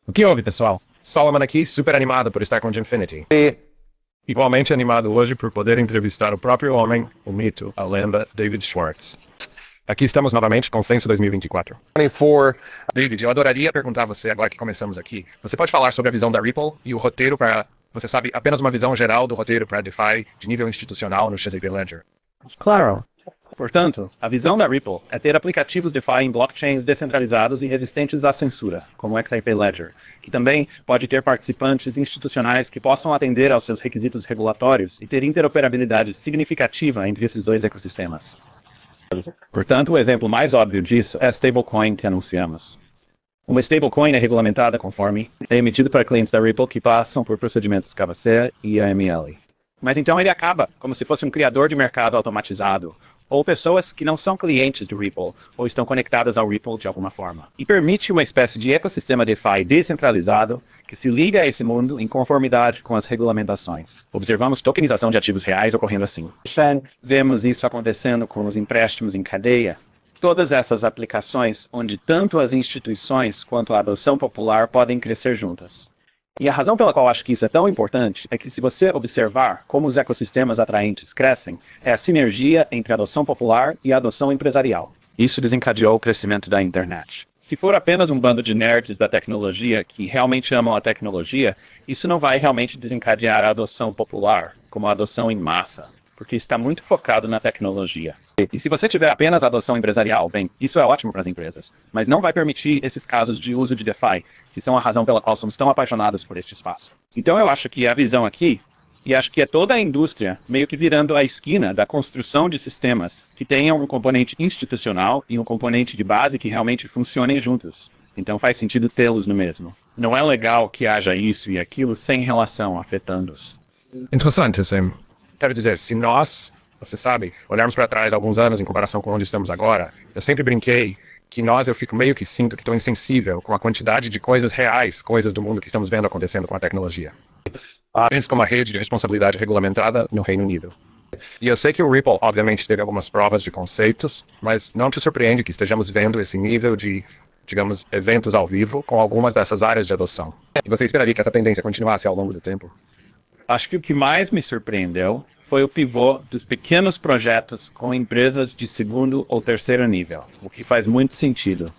O que houve, pessoal? Solomon aqui, super animado por estar com o Infinity. E igualmente animado hoje por poder entrevistar o próprio homem, o mito, a lenda, David Schwartz. Aqui estamos novamente com o Censo 2024. 24. David, eu adoraria perguntar a você, agora que começamos aqui, você pode falar sobre a visão da Ripple e o roteiro para, você sabe, apenas uma visão geral do roteiro para DeFi de nível institucional no XAP Ledger? Claro. Portanto, a visão da Ripple é ter aplicativos DeFi em blockchains descentralizados e resistentes à censura, como o XRP Ledger, que também pode ter participantes institucionais que possam atender aos seus requisitos regulatórios e ter interoperabilidade significativa entre esses dois ecossistemas. Portanto, o exemplo mais óbvio disso é a stablecoin que anunciamos. Uma stablecoin é regulamentada conforme é emitido para clientes da Ripple que passam por procedimentos KYC e AML. Mas então ele acaba como se fosse um criador de mercado automatizado, ou pessoas que não são clientes do Ripple, ou estão conectadas ao Ripple de alguma forma. E permite uma espécie de ecossistema DeFi descentralizado que se liga a esse mundo em conformidade com as regulamentações. Observamos tokenização de ativos reais ocorrendo assim. Vemos isso acontecendo com os empréstimos em cadeia. Todas essas aplicações onde tanto as instituições quanto a adoção popular podem crescer juntas. E a razão pela qual acho que isso é tão importante é que se você observar como os ecossistemas atraentes crescem, é a sinergia entre a adoção popular e a adoção empresarial. Isso desencadeou o crescimento da internet. Se for apenas um bando de nerds da tecnologia que realmente amam a tecnologia, isso não vai realmente desencadear a adoção popular, como a adoção em massa, porque está muito focado na tecnologia. E se você tiver apenas a adoção empresarial, bem, isso é ótimo para as empresas, mas não vai permitir esses casos de uso de DeFi, que são a razão pela qual somos tão apaixonados por este espaço. Então eu acho que a visão aqui, e acho que é toda a indústria meio que virando a esquina da construção de sistemas que tenham um componente institucional e um componente de base que realmente funcionem juntos. Então faz sentido tê-los no mesmo. Não é legal que haja isso e aquilo sem relação afetando-os. Interessante, sim. Quero dizer, se nós, você sabe, olharmos para trás alguns anos em comparação com onde estamos agora, eu sempre brinquei que eu fico meio que sinto que estou insensível com a quantidade de coisas reais, coisas do mundo que estamos vendo acontecendo com a tecnologia. Penso como a rede de responsabilidade regulamentada no Reino Unido. E eu sei que o Ripple, obviamente, teve algumas provas de conceitos, mas não te surpreende que estejamos vendo esse nível de, digamos, eventos ao vivo com algumas dessas áreas de adoção. E você esperaria que essa tendência continuasse ao longo do tempo? Acho que o que mais me surpreendeu foi o pivô dos pequenos projetos com empresas de segundo ou terceiro nível, o que faz muito sentido.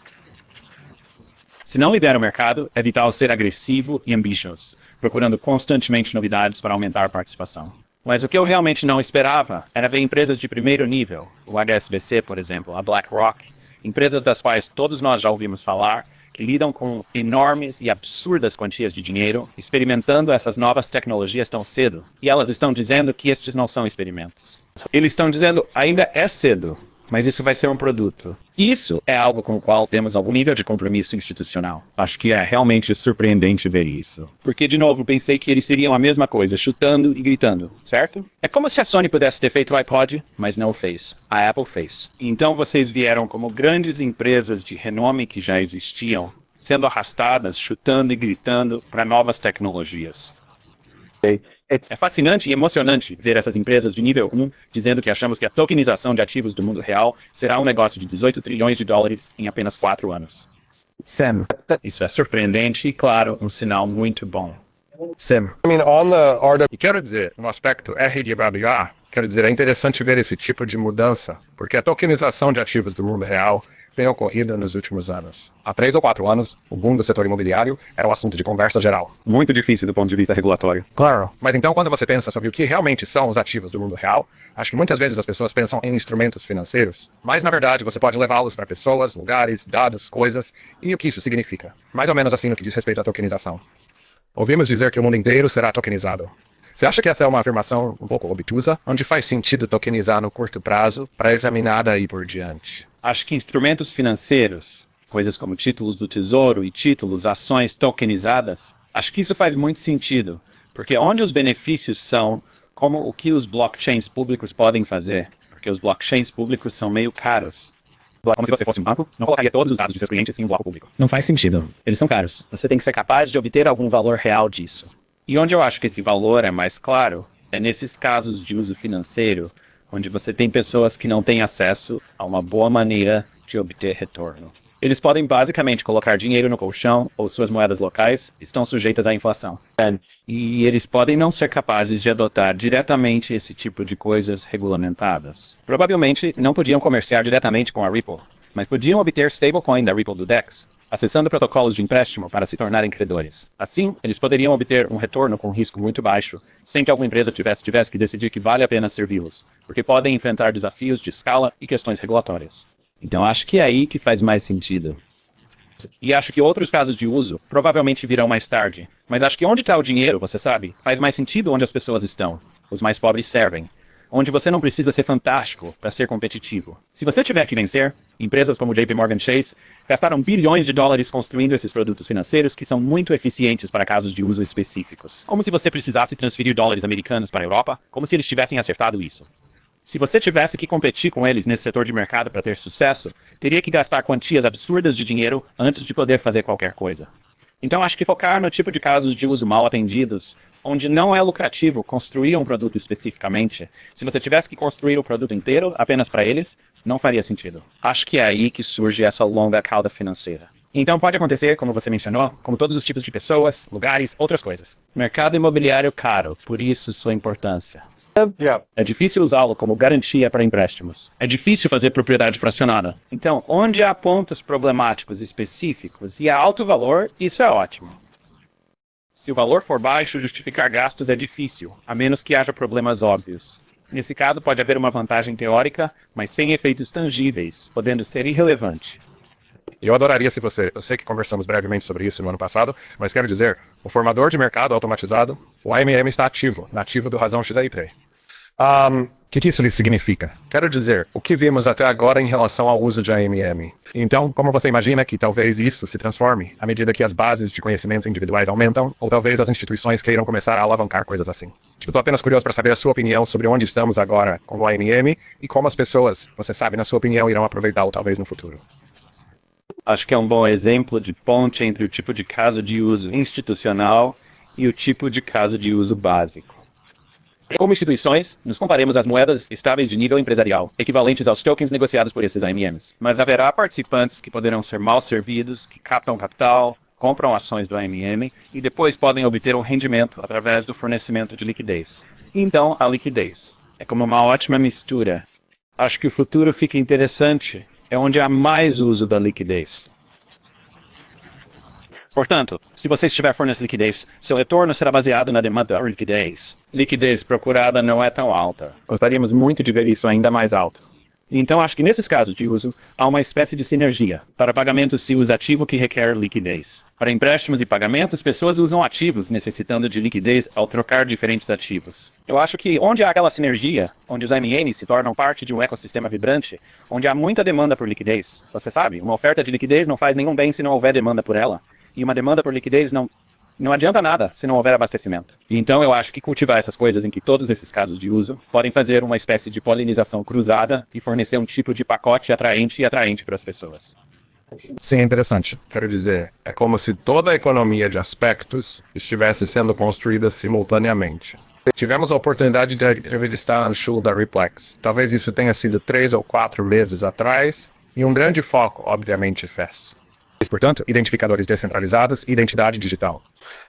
Se não lidera o mercado, é vital ser agressivo e ambicioso, procurando constantemente novidades para aumentar a participação. Mas o que eu realmente não esperava era ver empresas de primeiro nível, o HSBC, por exemplo, a BlackRock, empresas das quais todos nós já ouvimos falar, que lidam com enormes e absurdas quantias de dinheiro, experimentando essas novas tecnologias tão cedo. E elas estão dizendo que estes não são experimentos. Eles estão dizendo, ainda é cedo, mas isso vai ser um produto. Isso é algo com o qual temos algum nível de compromisso institucional. Acho que é realmente surpreendente ver isso. Porque, de novo, pensei que eles seriam a mesma coisa, chutando e gritando, certo? É como se a Sony pudesse ter feito o iPod, mas não o fez. A Apple fez. Então vocês vieram como grandes empresas de renome que já existiam, sendo arrastadas, chutando e gritando para novas tecnologias. É fascinante e emocionante ver essas empresas de nível 1 dizendo que achamos que a tokenização de ativos do mundo real será um negócio de 18 trilhões de dólares em apenas 4 anos. Sam. Isso é surpreendente e, claro, um sinal muito bom. Sam. E quero dizer, no aspecto RWA, quero dizer, é interessante ver esse tipo de mudança, porque a tokenização de ativos do mundo real tem ocorrido nos últimos anos. Há 3 ou 4 anos, o boom do setor imobiliário era um assunto de conversa geral. Muito difícil do ponto de vista regulatório. Claro. Mas então, quando você pensa sobre o que realmente são os ativos do mundo real, acho que muitas vezes as pessoas pensam em instrumentos financeiros, mas na verdade você pode levá-los para pessoas, lugares, dados, coisas, e o que isso significa. Mais ou menos assim no que diz respeito à tokenização. Ouvimos dizer que o mundo inteiro será tokenizado. Você acha que essa é uma afirmação um pouco obtusa, onde faz sentido tokenizar no curto prazo para examinar daí por diante? Acho que instrumentos financeiros, coisas como títulos do tesouro e títulos, ações tokenizadas, acho que isso faz muito sentido, porque onde os benefícios são como o que os blockchains públicos podem fazer, porque os blockchains públicos são meio caros. Como se você fosse um banco, não colocaria todos os dados de seus clientes em um bloco público. Não faz sentido. Eles são caros. Você tem que ser capaz de obter algum valor real disso. E onde eu acho que esse valor é mais claro, é nesses casos de uso financeiro, onde você tem pessoas que não têm acesso a uma boa maneira de obter retorno. Eles podem basicamente colocar dinheiro no colchão ou suas moedas locais estão sujeitas à inflação. E eles podem não ser capazes de adotar diretamente esse tipo de coisas regulamentadas. Provavelmente não podiam comerciar diretamente com a Ripple, mas podiam obter stablecoin da Ripple do DEX, acessando protocolos de empréstimo para se tornarem credores. Assim, eles poderiam obter um retorno com risco muito baixo, sem que alguma empresa tivesse que decidir que vale a pena servi-los, porque podem enfrentar desafios de escala e questões regulatórias. Então acho que é aí que faz mais sentido. E acho que outros casos de uso provavelmente virão mais tarde. Mas acho que onde está o dinheiro, você sabe, faz mais sentido onde as pessoas estão. Os mais pobres servem. Onde você não precisa ser fantástico para ser competitivo. Se você tiver que vencer, empresas como JP Morgan Chase gastaram bilhões de dólares construindo esses produtos financeiros que são muito eficientes para casos de uso específicos. Como se você precisasse transferir dólares americanos para a Europa, como se eles tivessem acertado isso. Se você tivesse que competir com eles nesse setor de mercado para ter sucesso, teria que gastar quantias absurdas de dinheiro antes de poder fazer qualquer coisa. Então acho que focar no tipo de casos de uso mal atendidos, onde não é lucrativo construir um produto especificamente, se você tivesse que construir o produto inteiro apenas para eles, não faria sentido. Acho que é aí que surge essa longa cauda financeira. Então pode acontecer, como você mencionou, como todos os tipos de pessoas, lugares, outras coisas. Mercado imobiliário caro, por isso sua importância. É difícil usá-lo como garantia para empréstimos. É difícil fazer propriedade fracionada. Então, onde há pontos problemáticos específicos e há alto valor, isso é ótimo. Se o valor for baixo, justificar gastos é difícil, a menos que haja problemas óbvios. Nesse caso, pode haver uma vantagem teórica, mas sem efeitos tangíveis, podendo ser irrelevante. Eu adoraria se você... Eu sei que conversamos brevemente sobre isso no ano passado, mas quero dizer, o formador de mercado automatizado, o AMM está ativo, nativo do Razão XRP. O que isso significa? Quero dizer, o que vimos até agora em relação ao uso de AMM. Então, como você imagina que talvez isso se transforme à medida que as bases de conhecimento individuais aumentam, ou talvez as instituições queiram começar a alavancar coisas assim? Estou apenas curioso para saber a sua opinião sobre onde estamos agora com o AMM e como as pessoas, você sabe, na sua opinião, irão aproveitá-lo talvez no futuro. Acho que é um bom exemplo de ponte entre o tipo de caso de uso institucional e o tipo de caso de uso básico. Como instituições, nos comparemos às moedas estáveis de nível empresarial, equivalentes aos tokens negociados por esses AMMs. Mas haverá participantes que poderão ser mal servidos, que captam capital, compram ações do AMM e depois podem obter um rendimento através do fornecimento de liquidez. Então, a liquidez é como uma ótima mistura. Acho que o futuro fica interessante. É onde há mais uso da liquidez. Portanto, se você estiver fornecendo liquidez, seu retorno será baseado na demanda por liquidez. Liquidez procurada não é tão alta. Gostaríamos muito de ver isso ainda mais alto. Então acho que nesses casos de uso, há uma espécie de sinergia. Para pagamentos se usa ativo que requer liquidez. Para empréstimos e pagamentos, pessoas usam ativos necessitando de liquidez ao trocar diferentes ativos. Eu acho que onde há aquela sinergia, onde os AMMs se tornam parte de um ecossistema vibrante, onde há muita demanda por liquidez, você sabe, uma oferta de liquidez não faz nenhum bem se não houver demanda por ela, e uma demanda por liquidez não adianta nada se não houver abastecimento. E então eu acho que cultivar essas coisas em que todos esses casos de uso podem fazer uma espécie de polinização cruzada e fornecer um tipo de pacote atraente para as pessoas. Sim, é interessante. Quero dizer, é como se toda a economia de aspectos estivesse sendo construída simultaneamente. Tivemos a oportunidade de entrevistar a Shul da Replex. Talvez isso tenha sido 3 ou 4 meses atrás, e um grande foco, obviamente, fez. Portanto, identificadores descentralizados e identidade digital.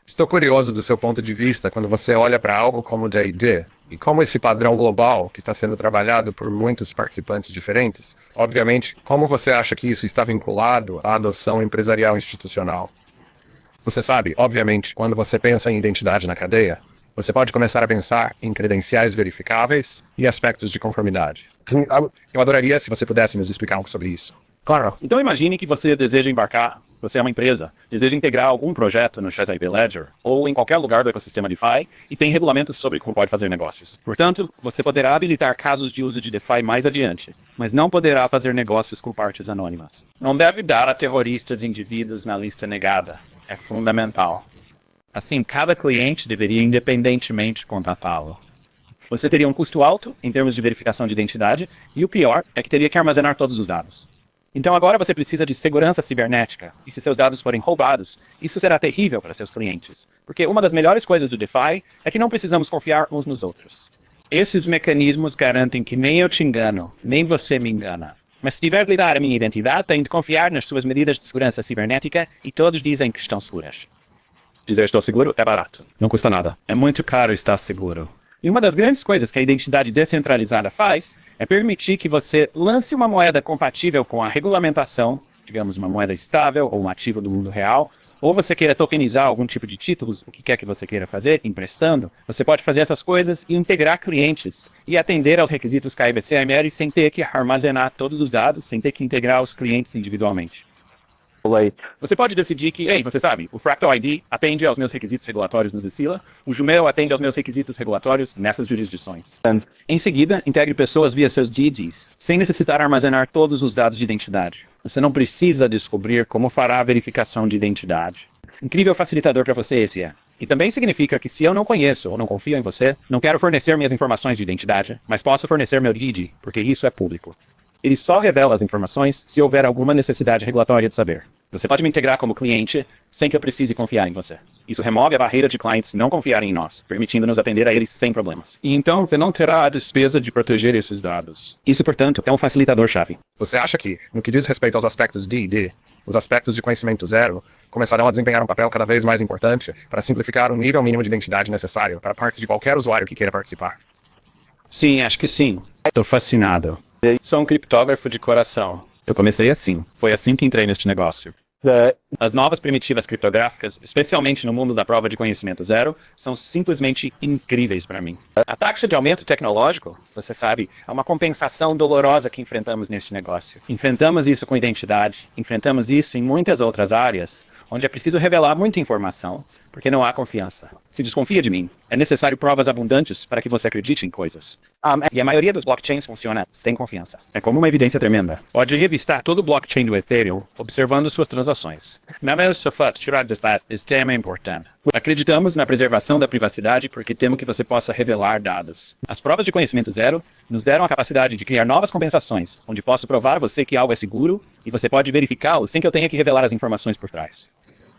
Estou curioso do seu ponto de vista quando você olha para algo como o D&D e como esse padrão global que está sendo trabalhado por muitos participantes diferentes, obviamente, como você acha que isso está vinculado à adoção empresarial institucional? Você sabe, obviamente, quando você pensa em identidade na cadeia, você pode começar a pensar em credenciais verificáveis e aspectos de conformidade. Eu adoraria se você pudesse nos explicar um pouco sobre isso. Claro. Então imagine que você deseja embarcar, você é uma empresa, deseja integrar algum projeto no XRP Ledger ou em qualquer lugar do ecossistema DeFi e tem regulamentos sobre como pode fazer negócios. Portanto, você poderá habilitar casos de uso de DeFi mais adiante, mas não poderá fazer negócios com partes anônimas. Não deve dar a terroristas indivíduos na lista negada. É fundamental. Assim, cada cliente deveria independentemente contatá-lo. Você teria um custo alto em termos de verificação de identidade e o pior é que teria que armazenar todos os dados. Então agora você precisa de segurança cibernética, e se seus dados forem roubados, isso será terrível para seus clientes. Porque uma das melhores coisas do DeFi é que não precisamos confiar uns nos outros. Esses mecanismos garantem que nem eu te engano, nem você me engana. Mas se tiver de lidar a minha identidade, tenho de confiar nas suas medidas de segurança cibernética e todos dizem que estão seguras. Dizer estou seguro é barato. Não custa nada. É muito caro estar seguro. E uma das grandes coisas que a identidade descentralizada faz é permitir que você lance uma moeda compatível com a regulamentação, digamos uma moeda estável ou um ativo do mundo real, ou você queira tokenizar algum tipo de títulos, o que quer que você queira fazer, emprestando, você pode fazer essas coisas e integrar clientes e atender aos requisitos KBCML sem ter que armazenar todos os dados, sem ter que integrar os clientes individualmente. Você pode decidir que, você sabe, o Fractal ID atende aos meus requisitos regulatórios no Zsila, o Jumel atende aos meus requisitos regulatórios nessas jurisdições. Em seguida, integre pessoas via seus DDs, sem necessitar armazenar todos os dados de identidade. Você não precisa descobrir como fará a verificação de identidade. Incrível facilitador para você esse é. E também significa que se eu não conheço ou não confio em você, não quero fornecer minhas informações de identidade, mas posso fornecer meu DD, porque isso é público. Ele só revela as informações se houver alguma necessidade regulatória de saber. Você pode me integrar como cliente sem que eu precise confiar em você. Isso remove a barreira de clientes não confiarem em nós, permitindo-nos atender a eles sem problemas. E então você não terá a despesa de proteger esses dados. Isso, portanto, é um facilitador-chave. Você acha que, no que diz respeito aos aspectos de ID, os aspectos de conhecimento zero começarão a desempenhar um papel cada vez mais importante para simplificar o nível mínimo de identidade necessário para parte de qualquer usuário que queira participar? Sim, acho que sim. Estou fascinado. Sou um criptógrafo de coração. Eu comecei assim. Foi assim que entrei neste negócio. As novas primitivas criptográficas, especialmente no mundo da prova de conhecimento zero, são simplesmente incríveis para mim. A taxa de aumento tecnológico, você sabe, é uma compensação dolorosa que enfrentamos neste negócio. Enfrentamos isso com identidade, enfrentamos isso em muitas outras áreas, onde é preciso revelar muita informação, porque não há confiança. Se desconfia de mim, é necessário provas abundantes para que você acredite em coisas. E a maioria dos blockchains funciona sem confiança. É como uma evidência tremenda. Pode revistar todo o blockchain do Ethereum, observando suas transações. Acreditamos na preservação da privacidade porque temo que você possa revelar dados. As provas de conhecimento zero nos deram a capacidade de criar novas compensações, onde posso provar a você que algo é seguro e você pode verificá-lo sem que eu tenha que revelar as informações por trás.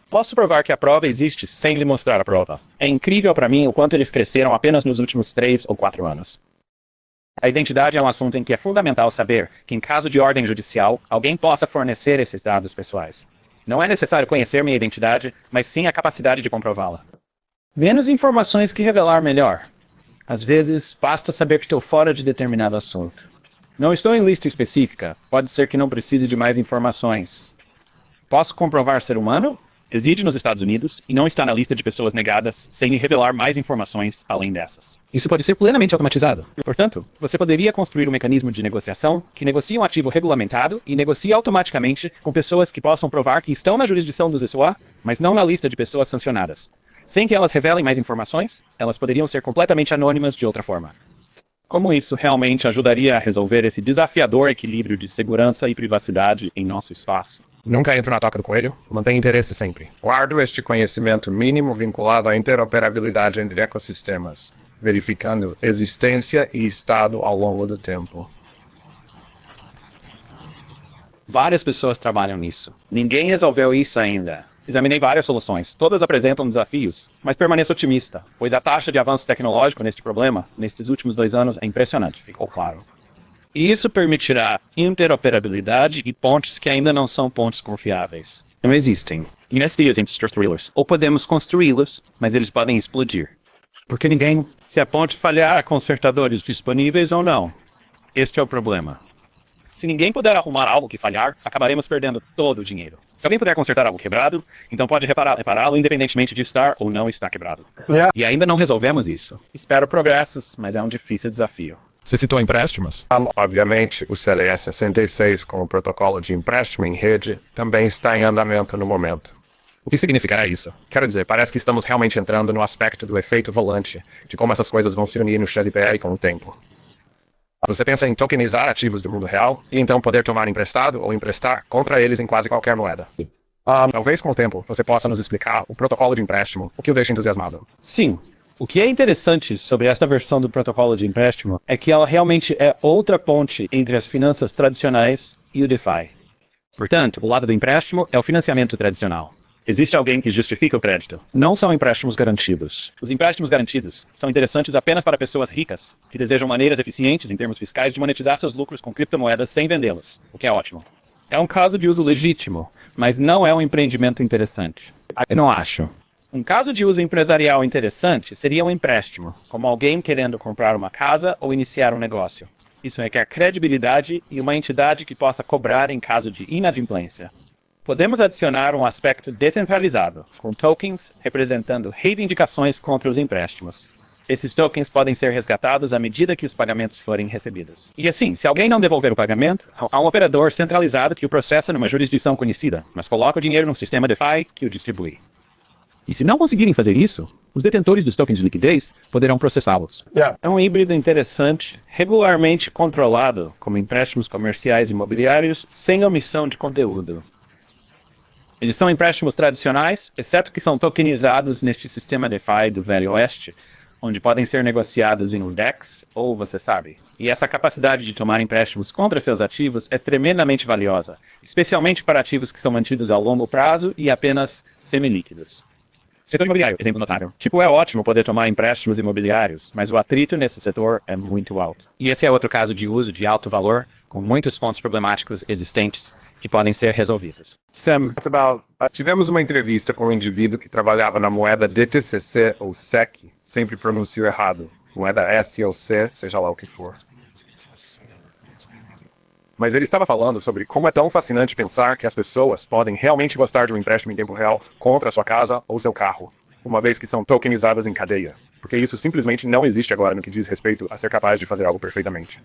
Posso provar que a prova existe sem lhe mostrar a prova. É incrível para mim o quanto eles cresceram apenas nos últimos 3 ou 4 anos. A identidade é um assunto em que é fundamental saber que, em caso de ordem judicial, alguém possa fornecer esses dados pessoais. Não é necessário conhecer minha identidade, mas sim a capacidade de comprová-la. Menos informações que revelar melhor. Às vezes, basta saber que estou fora de determinado assunto. Não estou em lista específica, pode ser que não precise de mais informações. Posso comprovar ser humano? Reside nos Estados Unidos e não está na lista de pessoas negadas sem lhe revelar mais informações além dessas. Isso pode ser plenamente automatizado. Portanto, você poderia construir um mecanismo de negociação que negocia um ativo regulamentado e negocia automaticamente com pessoas que possam provar que estão na jurisdição do ZSOA, mas não na lista de pessoas sancionadas. Sem que elas revelem mais informações, elas poderiam ser completamente anônimas de outra forma. Como isso realmente ajudaria a resolver esse desafiador equilíbrio de segurança e privacidade em nosso espaço? Nunca entro na toca do coelho, mantenha interesse sempre. Guardo este conhecimento mínimo vinculado à interoperabilidade entre ecossistemas, verificando existência e estado ao longo do tempo. Várias pessoas trabalham nisso. Ninguém resolveu isso ainda. Examinei várias soluções, todas apresentam desafios, mas permaneço otimista, pois a taxa de avanço tecnológico neste problema, nestes últimos 2 anos, é impressionante, ficou claro. E isso permitirá interoperabilidade e pontes que ainda não são pontes confiáveis. Não existem. E nesse temos construí-los. Ou podemos construí-los, mas eles podem explodir. Porque ninguém... Se a ponte falhar, há consertadores disponíveis ou não. Este é o problema. Se ninguém puder arrumar algo que falhar, acabaremos perdendo todo o dinheiro. Se alguém puder consertar algo quebrado, então pode repará-lo independentemente de estar ou não estar quebrado. E ainda não resolvemos isso. Espero progressos, mas é um difícil desafio. Você citou empréstimos? Obviamente, o CLS 66 com o protocolo de empréstimo em rede também está em andamento no momento. O que significará isso? Quero dizer, parece que estamos realmente entrando no aspecto do efeito volante, de como essas coisas vão se unir no XPR com o tempo. Você pensa em tokenizar ativos do mundo real e então poder tomar emprestado ou emprestar contra eles em quase qualquer moeda. Talvez com o tempo você possa nos explicar o protocolo de empréstimo, o que o deixa entusiasmado. Sim. O que é interessante sobre esta versão do protocolo de empréstimo é que ela realmente é outra ponte entre as finanças tradicionais e o DeFi. Portanto, o lado do empréstimo é o financiamento tradicional. Existe alguém que justifica o crédito. Não são empréstimos garantidos. Os empréstimos garantidos são interessantes apenas para pessoas ricas, que desejam maneiras eficientes em termos fiscais de monetizar seus lucros com criptomoedas sem vendê-las, o que é ótimo. É um caso de uso legítimo, mas não é um empreendimento interessante. Eu não acho. Um caso de uso empresarial interessante seria um empréstimo, como alguém querendo comprar uma casa ou iniciar um negócio. Isso requer credibilidade e uma entidade que possa cobrar em caso de inadimplência. Podemos adicionar um aspecto descentralizado, com tokens representando reivindicações contra os empréstimos. Esses tokens podem ser resgatados à medida que os pagamentos forem recebidos. E assim, se alguém não devolver o pagamento, há um operador centralizado que o processa numa jurisdição conhecida, mas coloca o dinheiro num sistema DeFi que o distribui. E se não conseguirem fazer isso, os detentores dos tokens de liquidez poderão processá-los. É um híbrido interessante, regularmente controlado, como empréstimos comerciais imobiliários, sem omissão de conteúdo. Eles são empréstimos tradicionais, exceto que são tokenizados neste sistema DeFi do Velho Oeste, onde podem ser negociados em um DEX ou você sabe. E essa capacidade de tomar empréstimos contra seus ativos é tremendamente valiosa, especialmente para ativos que são mantidos a longo prazo e apenas semilíquidos. Setor imobiliário, exemplo notável. Tipo, é ótimo poder tomar empréstimos imobiliários, mas o atrito nesse setor é muito alto. E esse é outro caso de uso de alto valor, com muitos pontos problemáticos existentes que podem ser resolvidos. Sam, tivemos uma entrevista com um indivíduo que trabalhava na moeda DTCC ou SEC, sempre pronuncio errado, moeda S ou C, seja lá o que for. Mas ele estava falando sobre como é tão fascinante pensar que as pessoas podem realmente gostar de um empréstimo em tempo real contra a sua casa ou seu carro, uma vez que são tokenizadas em cadeia, porque isso simplesmente não existe agora no que diz respeito a ser capaz de fazer algo perfeitamente.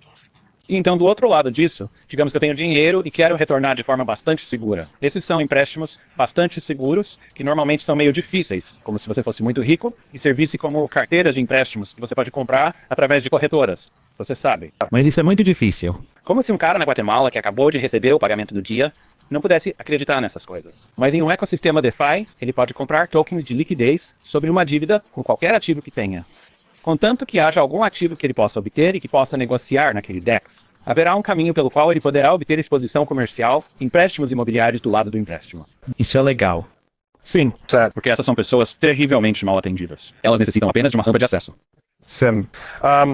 E então, do outro lado disso, digamos que eu tenho dinheiro e quero retornar de forma bastante segura. Esses são empréstimos bastante seguros, que normalmente são meio difíceis, como se você fosse muito rico e servisse como carteiras de empréstimos que você pode comprar através de corretoras. Você sabe. Mas isso é muito difícil. Como se um cara na Guatemala que acabou de receber o pagamento do dia não pudesse acreditar nessas coisas. Mas em um ecossistema DeFi, ele pode comprar tokens de liquidez sobre uma dívida com qualquer ativo que tenha. Contanto que haja algum ativo que ele possa obter e que possa negociar naquele DEX, haverá um caminho pelo qual ele poderá obter exposição comercial, empréstimos imobiliários do lado do empréstimo. Isso é legal. Sim, certo. Porque essas são pessoas terrivelmente mal atendidas. Elas necessitam apenas de uma rampa de acesso. Sim.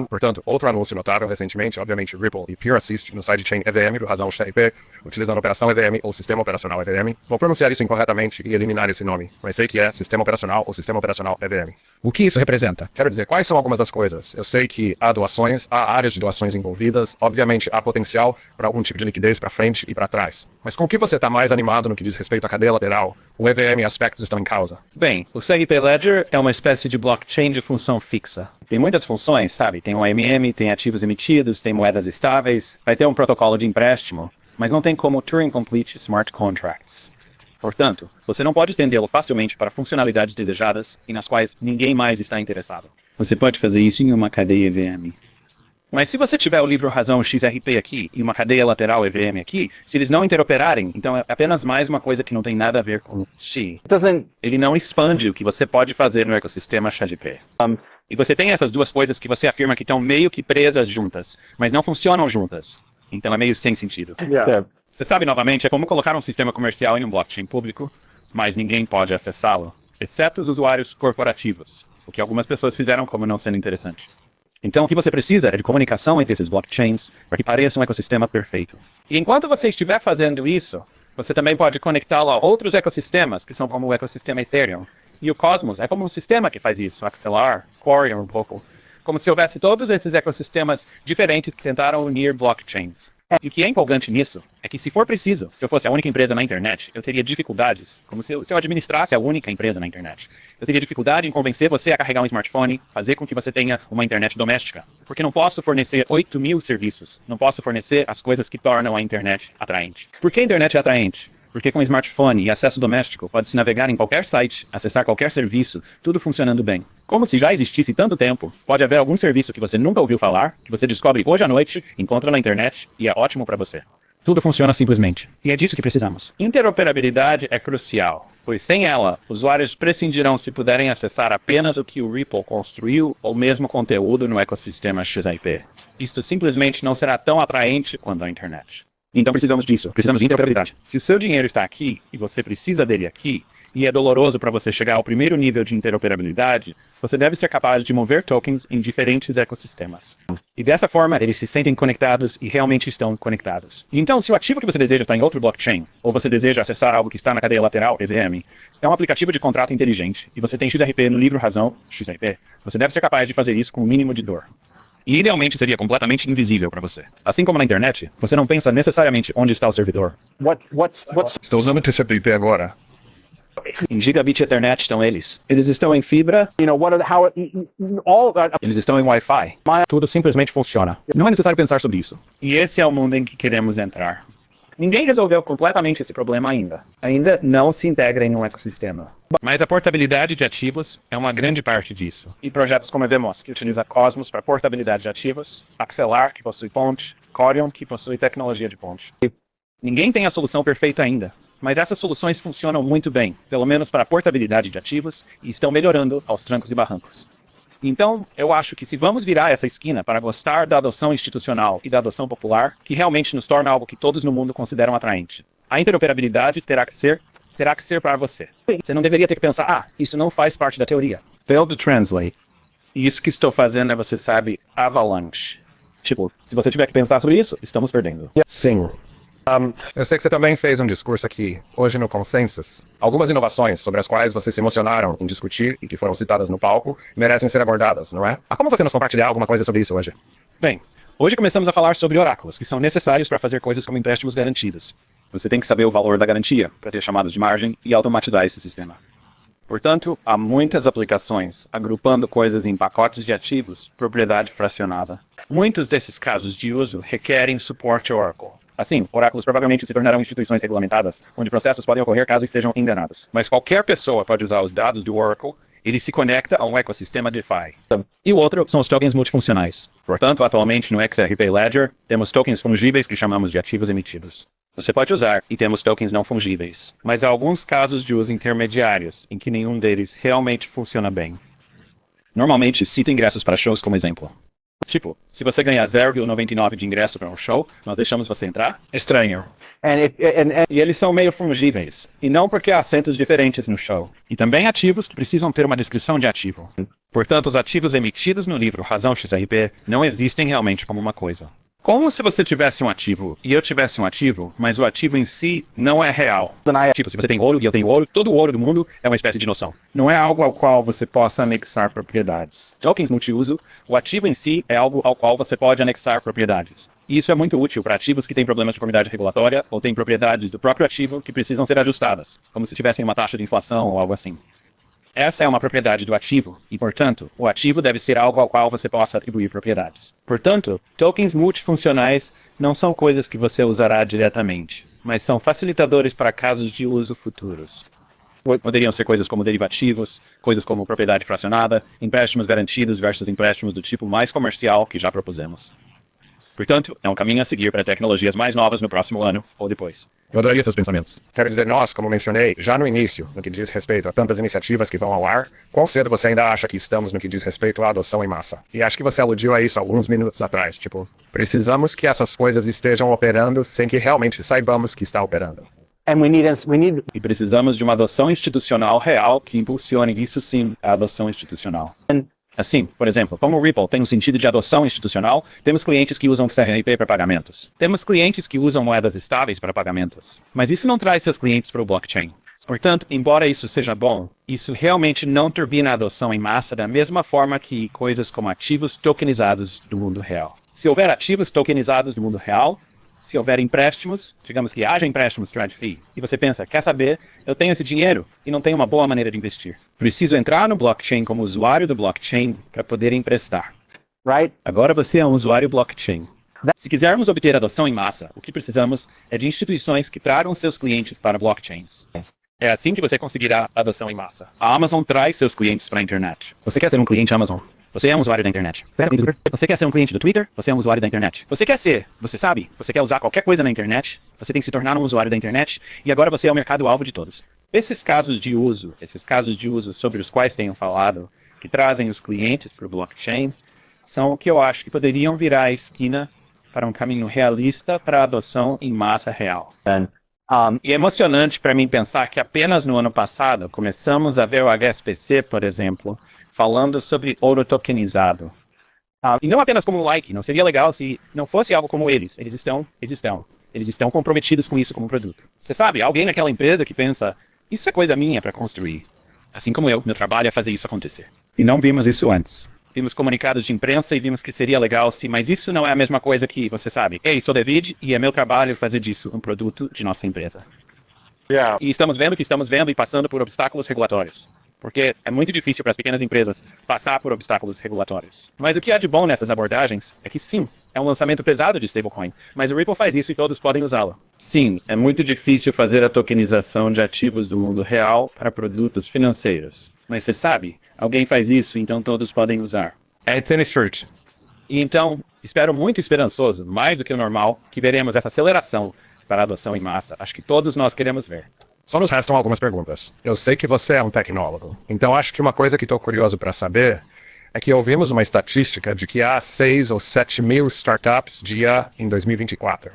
Portanto, outro anúncio notável recentemente, obviamente Ripple e Pure Assist no sidechain EVM do Razão XRP, utilizando a operação EVM ou Sistema Operacional EVM. Vou pronunciar isso incorretamente e eliminar esse nome, mas sei que é Sistema Operacional ou Sistema Operacional EVM. O que isso representa? Quero dizer, quais são algumas das coisas? Eu sei que há doações, há áreas de doações envolvidas, obviamente há potencial para algum tipo de liquidez para frente e para trás. Mas com o que você está mais animado no que diz respeito à cadeia lateral? O EVM e aspectos estão em causa. Bem, o CRP Ledger é uma espécie de blockchain de função fixa. Tem muitas funções, sabe? Tem um AMM, tem ativos emitidos, tem moedas estáveis, vai ter um protocolo de empréstimo, mas não tem como Turing Complete Smart Contracts. Portanto, você não pode estendê-lo facilmente para funcionalidades desejadas e nas quais ninguém mais está interessado. Você pode fazer isso em uma cadeia EVM. Mas se você tiver o livro Razão XRP aqui e uma cadeia lateral EVM aqui, se eles não interoperarem, então é apenas mais uma coisa que não tem nada a ver com Xi. Ele não expande o que você pode fazer no ecossistema XRP. E você tem essas duas coisas que você afirma que estão meio que presas juntas, mas não funcionam juntas. Então é meio sem sentido. Você sabe, novamente, é como colocar um sistema comercial em um blockchain público, mas ninguém pode acessá-lo, exceto os usuários corporativos, o que algumas pessoas fizeram como não sendo interessante. Então o que você precisa é de comunicação entre esses blockchains para que pareça um ecossistema perfeito. E enquanto você estiver fazendo isso, você também pode conectá-lo a outros ecossistemas, que são como o ecossistema Ethereum. E o Cosmos é como um sistema que faz isso, Axelar, Quorum um pouco. Como se houvesse todos esses ecossistemas diferentes que tentaram unir blockchains. E o que é empolgante nisso é que, se for preciso, se eu fosse a única empresa na internet, eu teria dificuldades, como se eu administrasse a única empresa na internet. Eu teria dificuldade em convencer você a carregar um smartphone, fazer com que você tenha uma internet doméstica. Porque não posso fornecer 8.000 serviços, não posso fornecer as coisas que tornam a internet atraente. Por que a internet é atraente? Porque com smartphone e acesso doméstico, pode-se navegar em qualquer site, acessar qualquer serviço, tudo funcionando bem. Como se já existisse tanto tempo, pode haver algum serviço que você nunca ouviu falar, que você descobre hoje à noite, encontra na internet e é ótimo para você. Tudo funciona simplesmente. E é disso que precisamos. Interoperabilidade é crucial, pois sem ela, usuários prescindirão se puderem acessar apenas o que o Ripple construiu ou mesmo conteúdo no ecossistema XRP. Isto simplesmente não será tão atraente quanto a internet. Então precisamos disso, precisamos de interoperabilidade. Se o seu dinheiro está aqui e você precisa dele aqui, e é doloroso para você chegar ao primeiro nível de interoperabilidade, você deve ser capaz de mover tokens em diferentes ecossistemas. E dessa forma, eles se sentem conectados e realmente estão conectados. Então, se o ativo que você deseja está em outro blockchain, ou você deseja acessar algo que está na cadeia lateral, EVM, é um aplicativo de contrato inteligente, e você tem XRP no livro razão, XRP, você deve ser capaz de fazer isso com o mínimo de dor. E idealmente seria completamente invisível para você. Assim como na internet, você não pensa necessariamente onde está o servidor. Estou usando o TCP/IP agora. Em Gigabit Ethernet estão eles. Eles estão em fibra. Eles estão em Wi-Fi. Tudo simplesmente funciona. Não é necessário pensar sobre isso. E esse é o mundo em que queremos entrar. Ninguém resolveu completamente esse problema ainda. Ainda não se integra em um ecossistema. Mas a portabilidade de ativos é uma grande parte disso. E projetos como Evemos, que utiliza Cosmos para portabilidade de ativos, Axelar, que possui ponte, Corion, que possui tecnologia de ponte. Ninguém tem a solução perfeita ainda, mas essas soluções funcionam muito bem, pelo menos para a portabilidade de ativos, e estão melhorando aos trancos e barrancos. Então, eu acho que se vamos virar essa esquina para gostar da adoção institucional e da adoção popular, que realmente nos torna algo que todos no mundo consideram atraente, a interoperabilidade terá que ser para você. Você não deveria ter que pensar, isso não faz parte da teoria. Fail to translate. E isso que estou fazendo é, você sabe, avalanche. Tipo, se você tiver que pensar sobre isso, estamos perdendo. Sim. Eu sei que você também fez um discurso aqui, hoje no Consensus. Algumas inovações sobre as quais vocês se emocionaram em discutir e que foram citadas no palco merecem ser abordadas, não é? Como você nos compartilhar alguma coisa sobre isso hoje? Bem, hoje começamos a falar sobre oráculos, que são necessários para fazer coisas como empréstimos garantidos. Você tem que saber o valor da garantia para ter chamadas de margem e automatizar esse sistema. Portanto, há muitas aplicações agrupando coisas em pacotes de ativos, propriedade fracionada. Muitos desses casos de uso requerem suporte Oracle. Assim, oráculos provavelmente se tornarão instituições regulamentadas, onde processos podem ocorrer caso estejam enganados. Mas qualquer pessoa pode usar os dados do Oracle, ele se conecta a um ecossistema DeFi. E o outro são os tokens multifuncionais. Portanto, atualmente no XRP Ledger, temos tokens fungíveis que chamamos de ativos emitidos. Você pode usar, e temos tokens não fungíveis. Mas há alguns casos de uso intermediários, em que nenhum deles realmente funciona bem. Normalmente, cito ingressos para shows como exemplo. Tipo, se você ganhar 0,99 de ingresso para um show, nós deixamos você entrar? Estranho. E eles são meio fungíveis. E não porque há assentos diferentes no show. E também ativos que precisam ter uma descrição de ativo. Portanto, os ativos emitidos no livro Razão XRP não existem realmente como uma coisa. Como se você tivesse um ativo e eu tivesse um ativo, mas o ativo em si não é real. Tipo, se você tem ouro e eu tenho ouro, todo o ouro do mundo é uma espécie de noção. Não é algo ao qual você possa anexar propriedades. Tokens multiuso, o ativo em si é algo ao qual você pode anexar propriedades. E isso é muito útil para ativos que têm problemas de conformidade regulatória ou têm propriedades do próprio ativo que precisam ser ajustadas, como se tivessem uma taxa de inflação ou algo assim. Essa é uma propriedade do ativo, e, portanto, o ativo deve ser algo ao qual você possa atribuir propriedades. Portanto, tokens multifuncionais não são coisas que você usará diretamente, mas são facilitadores para casos de uso futuros. Poderiam ser coisas como derivativos, coisas como propriedade fracionada, empréstimos garantidos versus empréstimos do tipo mais comercial que já propusemos. Portanto, é um caminho a seguir para tecnologias mais novas no próximo ano ou depois. Eu adoraria seus pensamentos. Quero dizer, nós, como mencionei, já no início, no que diz respeito a tantas iniciativas que vão ao ar, quão cedo você ainda acha que estamos no que diz respeito à adoção em massa? E acho que você aludiu a isso alguns minutos atrás, tipo, precisamos que essas coisas estejam operando sem que realmente saibamos que está operando. E precisamos de uma adoção institucional real que impulsione, isso sim, a adoção institucional. Assim, por exemplo, como o Ripple tem um sentido de adoção institucional, temos clientes que usam XRP para pagamentos. Temos clientes que usam moedas estáveis para pagamentos. Mas isso não traz seus clientes para o blockchain. Portanto, embora isso seja bom, isso realmente não turbina a adoção em massa da mesma forma que coisas como ativos tokenizados do mundo real. Se houver ativos tokenizados do mundo real, se houver empréstimos, digamos que haja empréstimos TradFi, e você pensa, quer saber, eu tenho esse dinheiro e não tenho uma boa maneira de investir. Preciso entrar no blockchain como usuário do blockchain para poder emprestar. Agora você é um usuário blockchain. Se quisermos obter adoção em massa, o que precisamos é de instituições que tragam seus clientes para blockchains. É assim que você conseguirá adoção em massa. A Amazon traz seus clientes para a internet. Você quer ser um cliente Amazon? Você é um usuário da internet. Você quer ser um cliente do Twitter? Você é um usuário da internet. Você quer usar qualquer coisa na internet? Você tem que se tornar um usuário da internet e agora você é o mercado-alvo de todos. Esses casos de uso sobre os quais tenho falado, que trazem os clientes para o blockchain, são o que eu acho que poderiam virar a esquina para um caminho realista para a adoção em massa real. E é emocionante para mim pensar que apenas no ano passado começamos a ver o HSBC, por exemplo, falando sobre ouro tokenizado. E não apenas como like, não seria legal se não fosse algo como eles. Eles estão comprometidos com isso como produto. Você sabe, alguém naquela empresa que pensa, isso é coisa minha para construir. Assim como eu, meu trabalho é fazer isso acontecer. E não vimos isso antes. Vimos comunicados de imprensa e vimos que seria legal se, mas isso não é a mesma coisa que, você sabe, ei, sou David e é meu trabalho fazer disso um produto de nossa empresa. E estamos vendo e passando por obstáculos regulatórios. Porque é muito difícil para as pequenas empresas passar por obstáculos regulatórios. Mas o que há de bom nessas abordagens é que sim, é um lançamento pesado de stablecoin, mas o Ripple faz isso e todos podem usá-lo. Sim, é muito difícil fazer a tokenização de ativos do mundo real para produtos financeiros. Mas você sabe, alguém faz isso, então todos podem usar. É tennis shirt. E então, espero muito esperançoso, mais do que o normal, que veremos essa aceleração para a adoção em massa. Acho que todos nós queremos ver. Só nos restam algumas perguntas. Eu sei que você é um tecnólogo, então acho que uma coisa que estou curioso para saber é que ouvimos uma estatística de que há 6 ou 7 mil startups dia em 2024.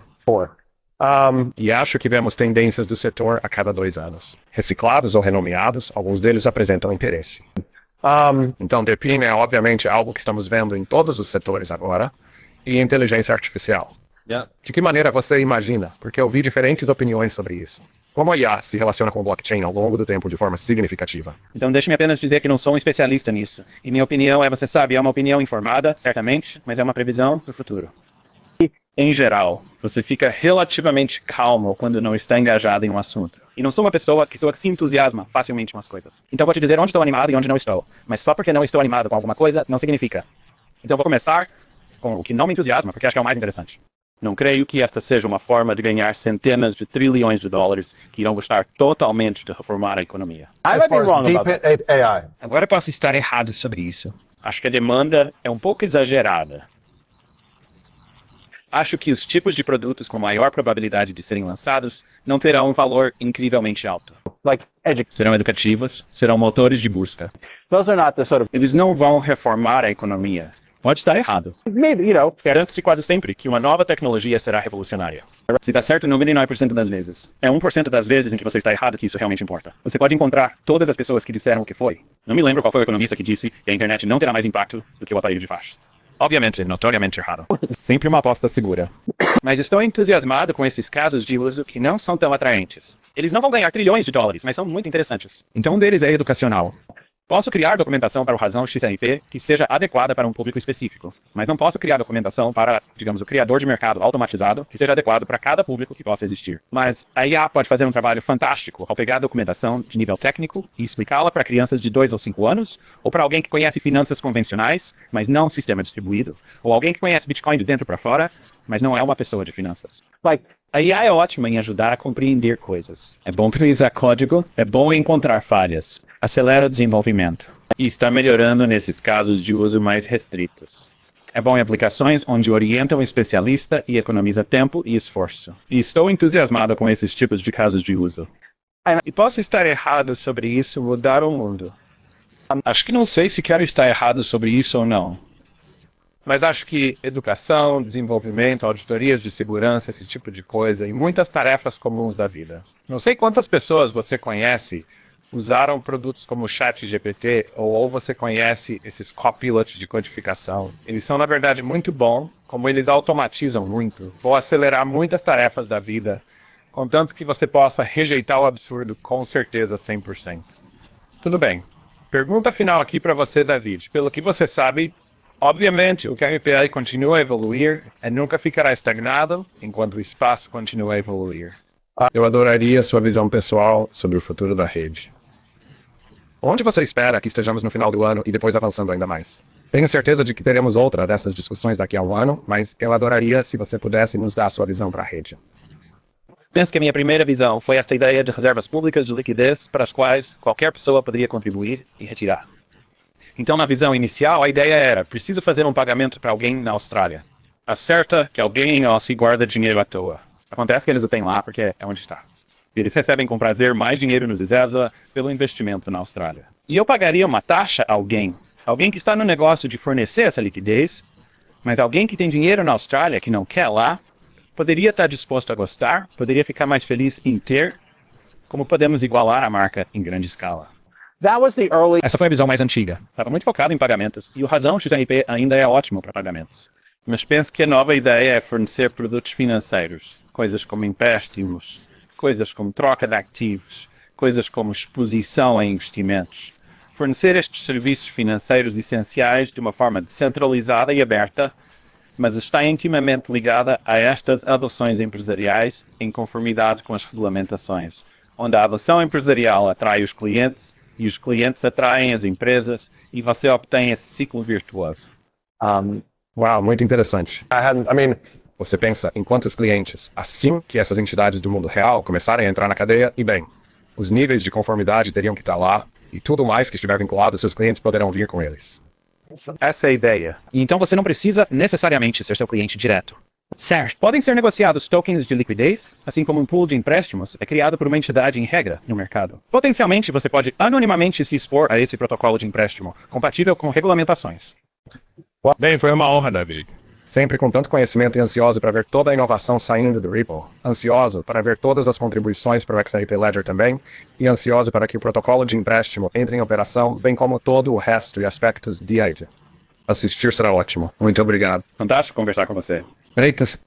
E acho que vemos tendências do setor a cada 2 anos. Reciclados ou renomeados, alguns deles apresentam interesse. Então, DePIN é obviamente algo que estamos vendo em todos os setores agora, e inteligência artificial. De que maneira você imagina? Porque eu vi diferentes opiniões sobre isso. Como a IA se relaciona com o blockchain ao longo do tempo de forma significativa? Então deixe-me apenas dizer que não sou um especialista nisso. E minha opinião é, você sabe, é uma opinião informada, certamente, mas é uma previsão do futuro. Em geral, você fica relativamente calmo quando não está engajado em um assunto. E não sou uma pessoa que se entusiasma facilmente com as coisas. Então vou te dizer onde estou animado e onde não estou. Mas só porque não estou animado com alguma coisa, não significa. Então vou começar com o que não me entusiasma, porque acho que é o mais interessante. Não creio que esta seja uma forma de ganhar centenas de trilhões de dólares que irão gostar totalmente de reformar a economia. AI. Agora posso estar errado sobre isso. Acho que a demanda é um pouco exagerada. Acho que os tipos de produtos com maior probabilidade de serem lançados não terão um valor incrivelmente alto. Serão educativos, serão motores de busca. Eles não vão reformar a economia. Pode estar errado. Garante-se quase sempre que uma nova tecnologia será revolucionária. Se está certo 99% das vezes. É 1% das vezes em que você está errado que isso realmente importa. Você pode encontrar todas as pessoas que disseram o que foi. Não me lembro qual foi o economista que disse que a internet não terá mais impacto do que o aparelho de faixas. Obviamente, notoriamente errado. Sempre uma aposta segura. Mas estou entusiasmado com esses casos de uso que não são tão atraentes. Eles não vão ganhar trilhões de dólares, mas são muito interessantes. Então um deles é educacional. Posso criar documentação para o razão XMP que seja adequada para um público específico, mas não posso criar documentação para, digamos, o criador de mercado automatizado que seja adequado para cada público que possa existir. Mas a IA pode fazer um trabalho fantástico ao pegar a documentação de nível técnico e explicá-la para crianças de 2 ou 5 anos, ou para alguém que conhece finanças convencionais, mas não um sistema distribuído, ou alguém que conhece Bitcoin de dentro para fora, mas não é uma pessoa de finanças. A IA é ótima em ajudar a compreender coisas. É bom priorizar código, é bom encontrar falhas, acelera o desenvolvimento e está melhorando nesses casos de uso mais restritos. É bom em aplicações onde orienta um especialista e economiza tempo e esforço. E estou entusiasmado com esses tipos de casos de uso. E posso estar errado sobre isso mudar o mundo. Acho que não sei se quero estar errado sobre isso ou não. Mas acho que educação, desenvolvimento, auditorias de segurança, esse tipo de coisa, e muitas tarefas comuns da vida. Não sei quantas pessoas você conhece usaram produtos como o ChatGPT, ou você conhece esses copilot de codificação. Eles são, na verdade, muito bons, como eles automatizam muito. Vão acelerar muitas tarefas da vida, contanto que você possa rejeitar o absurdo com certeza 100%. Tudo bem. Pergunta final aqui para você, David. Pelo que você sabe, obviamente, o KMPI continua a evoluir e nunca ficará estagnado enquanto o espaço continua a evoluir. Eu adoraria sua visão pessoal sobre o futuro da rede. Onde você espera que estejamos no final do ano e depois avançando ainda mais? Tenho certeza de que teremos outra dessas discussões daqui a um ano, mas eu adoraria se você pudesse nos dar a sua visão para a rede. Penso que a minha primeira visão foi esta ideia de reservas públicas de liquidez para as quais qualquer pessoa poderia contribuir e retirar. Então, na visão inicial, a ideia era, preciso fazer um pagamento para alguém na Austrália. Acerta que alguém em Aussie guarda dinheiro à toa. Acontece que eles o têm lá porque é onde está. Eles recebem com prazer mais dinheiro no Zezé pelo investimento na Austrália. E eu pagaria uma taxa a alguém que está no negócio de fornecer essa liquidez, mas alguém que tem dinheiro na Austrália que não quer lá, Poderia estar disposto a gostar? Poderia ficar mais feliz em ter? Como podemos igualar a marca em grande escala? That was the early. Essa foi a visão mais antiga. Estava muito focado em pagamentos, e o razão XRP ainda é ótimo para pagamentos. Mas penso que a nova ideia é fornecer produtos financeiros, coisas como empréstimos, coisas como troca de ativos, coisas como exposição a investimentos. Fornecer estes serviços financeiros essenciais de uma forma descentralizada e aberta, mas está intimamente ligada a estas adoções empresariais em conformidade com as regulamentações, onde a adoção empresarial atrai os clientes e os clientes atraem as empresas e você obtém esse ciclo virtuoso. Uau, muito interessante. I mean, Você pensa em quantos clientes, assim que essas entidades do mundo real começarem a entrar na cadeia, e bem, os níveis de conformidade teriam que estar lá, e tudo mais que estiver vinculado, seus clientes poderão vir com eles. Essa é a ideia. E então você não precisa necessariamente ser seu cliente direto. Certo. Podem ser negociados tokens de liquidez, assim como um pool de empréstimos é criado por uma entidade em regra no mercado. Potencialmente, você pode anonimamente se expor a esse protocolo de empréstimo, compatível com regulamentações. Bem, foi uma honra, David. Sempre com tanto conhecimento e ansioso para ver toda a inovação saindo do Ripple. Ansioso para ver todas as contribuições para o XRP Ledger também. E ansioso para que o protocolo de empréstimo entre em operação, bem como todo o resto e aspectos de IT. Assistir será ótimo. Muito obrigado. Fantástico conversar com você. Freitas,